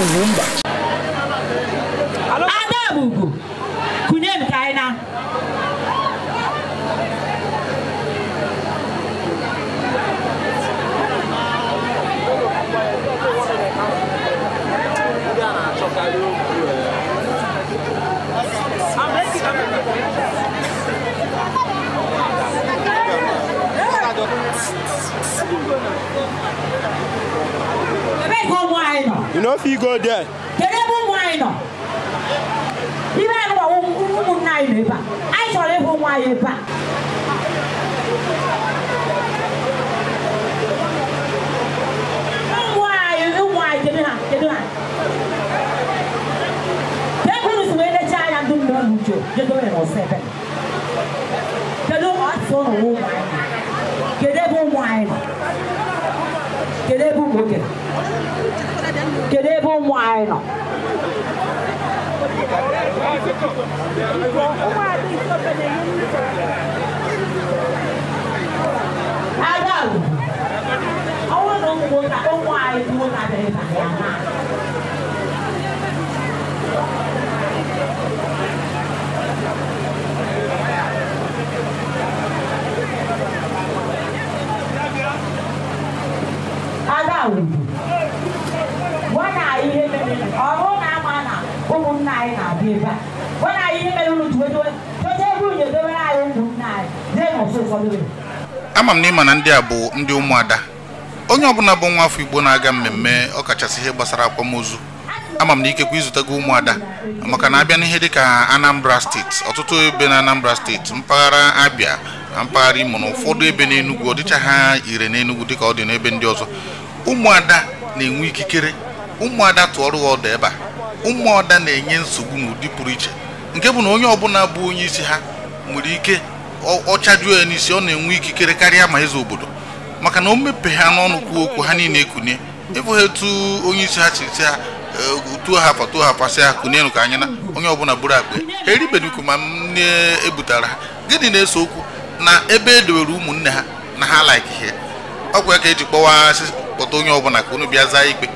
Uwumba. Adabugu. Kunyem kaina. You know if you go there. Amam n'ịma na ndị a bụ ndị ụmụada. Onye ọbụla bụ nwa afọ Igbo na-aga mmemme ọkachasị ihe gbasara akwamozu. Amam na ikekwe izutago ụmụada maka na abịa n'ihe dịka Anambra steeti, ọtụtụ ebe na Anambra steeti, mpaghara Abia, na mpaghara Imo na ụfọdụ ebe n'Enugu, ọ dịcha ha ire n'Enugu dịka ọ dị n'ebe ndị ọzọ. Ụmụada na-enwe ikikere, ụmụada tụọrụ ọdụ ebe a. Ụmụada na-enye nsogbu n'ụdị pụrụ iche, nke bụ na onye ọbụla bụ onye isi ha nwere ike ọchajuo ya n'isi, ọ na-enwe ikikere karịa ma eze obodo, maka na o mepe ha n'ọnụ kwuo okwu ha niile ekunye. Ịbụ ha etu onye isi ha chiri ha tuo ha pasị ha kunye ka anya na onye ọbụla buru akpe ha eribeduku ma nne ebutara ha. Gịnị na-eso okwu na ebe edowere ụmụnne ha na ha like ihe ọgwụ ka eji kpọwa kpọta onye ọbụla ka unu bịa zaa ikpe.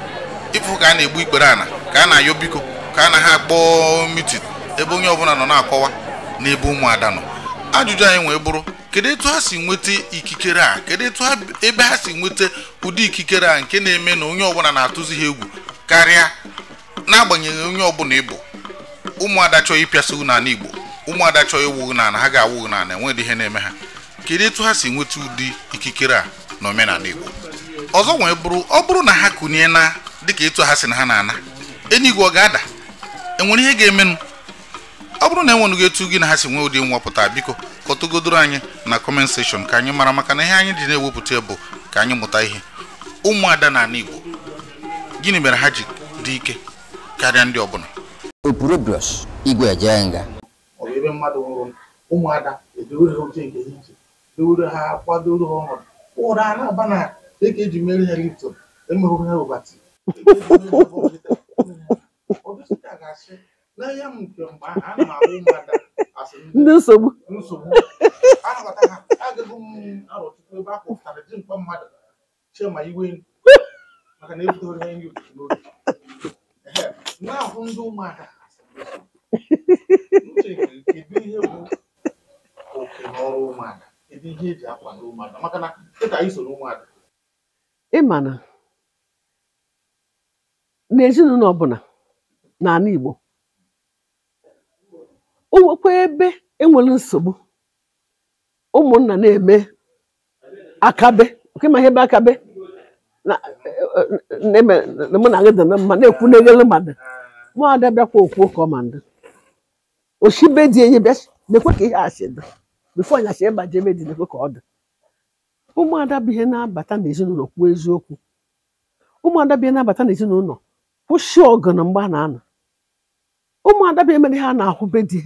Ịfụ ka a na-egbu ikpere ana, ka a na-ayọ biko, ka a na ha kpọọ mitin ebe onye ọbụla nọ na-akọwa n'ebe ụmụada nọ. Ajụjụ anyị nwee bụrụ, kedu etu ha si nweta ikikere a? Kedu etu ebe ha si nweta ụdị ikikere a nke na-eme na onye ọbụla na-atụzi ha egwu karịa, n'agbanyeghị onye ọbụla ịbụ ụmụada chọọ ịpịasị n'ala Igbo, ụmụada chọọ iwu n'ala, ha ga-awụ n'ala, enweghị ihe na-eme ha. Kedu etu ha si nweta ụdị ikikere a na omenala Igbo? Ọzọ nwee bụrụ, ọ bụrụ na ha kunye na dịka etu ha si na ha na-ana, enigwe ọ ga-ada, enwere ihe ga-emenụ? Ọ bụrụ na enwenugo etu gị na ha si nwee ụdị nwapụta, biko kọtụgodoro anyị na comment section ka anyị mara, maka na ihe anyị ji na-ewepụta bụ ka anyị mụta ihe. Ụmụada n'ala Igbo, gịnị mere ha ji dị ike karịa ndị ọbụla? Opurobios Igwe Ejenga. Ọ bụ ebe mmadụ nwụrụ, ụmụada edowere ha oche nke iche, dowere ha, kwadoro ha ọnọdụ, ụra na-aba na dịka eji mere ha Lipton, emeghị ha ụbati. N'anya m nke mgbe ahụ ana m ahụ ụmụada asị ndị nsogbu anabata ha. Agaghị m arọtụtụ ebe a kpọpụtara ji mkpa mmadụ chee ma iwe maka na ebutoro ha nri n'oge na-ahụ ndị ụmụada. Kedu ihe bụ oke n'ọrụ ụmụada? Kedu ihe eji akwado ụmụada? Maka na dịka anyị soro ụmụada, ịma na n'ezinụlọ ọbụla n'ala Igbo, o nwekwa ebe enwere nsogbu, ụmụnna na-eme akabe, oke ma ihe ebe akabe na mụ na gị dị na mma na-ekwu n'eghere mmadụ, ụmụada bịakwa okwu ka ọ ma ndị oshibe dị enye bịa na-ekwe ka ihe asị dị bifo anya si ịgbaje ebe dị na-ekwe ka ọ dị. Ụmụada bụ ihe na-abata n'ezinụlọ kwuo eziokwu. Ụmụada bụ ihe na-abata n'ezinụlọ kwụsị ọgụ na mgbe a na-anọ. Ụmụada bụ emere ha na-ahụ be di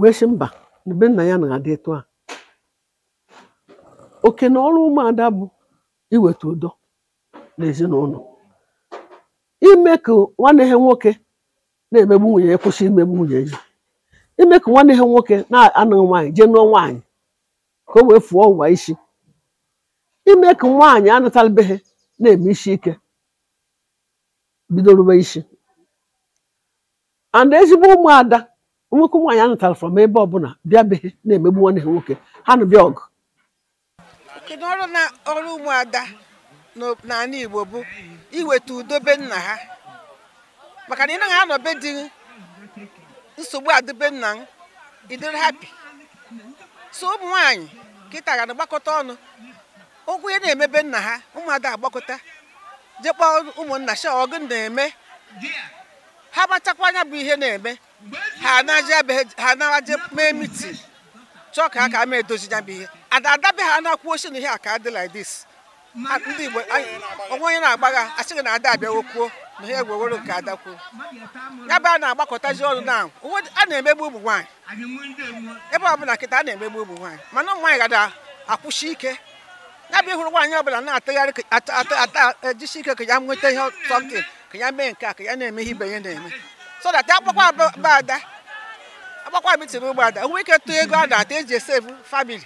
wee sị mba na be nna ya na-adị etu a. Oke na ọrụ ụmụada bụ iweta udo n'ezinụlọ, ime ka nwanne ha nwoke na-emegbu nwunye ya kwụsị imegbu nwunye ya, ime ka nwanne ha nwoke na-anụ nwaanyị jee nụọ nwaanyị ka o wee fụọ ụwa isi, ime ka nwaanyị anụtalbeghị na-eme isi ike bido rube isi and ezigbo ụmụada nwoke nwaanyị anụtara from ebe ọbụla bịabeghị na-emegbu nwanne ha nwoke ha nụ bịa ọgụ kedu ọrụ ụmụada n'ala Igbo bụ iweta udo be nna ha maka na ị naghị anọ be di nsogbu adịbe nna m ịdịrị happy so ụmụ nwaanyị kịta ga na-agbakọta ọnụ okwu ya na-emebe nna ha ụmụada agbakọta jekpọ ụmụnna sha ọgụ na-eme ha gbachakwa anya bụ ihe na-eme ha anaje mee meeting chọọ ka ha ka ama edozi ya bụ ihe adabe ha na-akwụ ochi na ihe a ka adị like this ndị Igbo onwe onye na-agbagha asịghị na ada abịa wokwuo na ihe egweworo nke ada kwuo ya bụ a na-agbakọtazi ọnụ na a na-emegbu ụmụ nwaanyị ebe ọbụla kịta a na-emegbu ụmụ nwaanyị mana ụmụ nwaanyị gada akwụshi ike ya bụ ịhụrụ nwaanyị ọbụla na-atagharị ejisi ike ka ya nweta ihe something ka ya mee nke a ka ya na-eme ihe ibe ya na-eme so that agbakwa be ada agbakwa bitin ụgbọ ada onwe ike tụọ ego a na-ata eji esevu family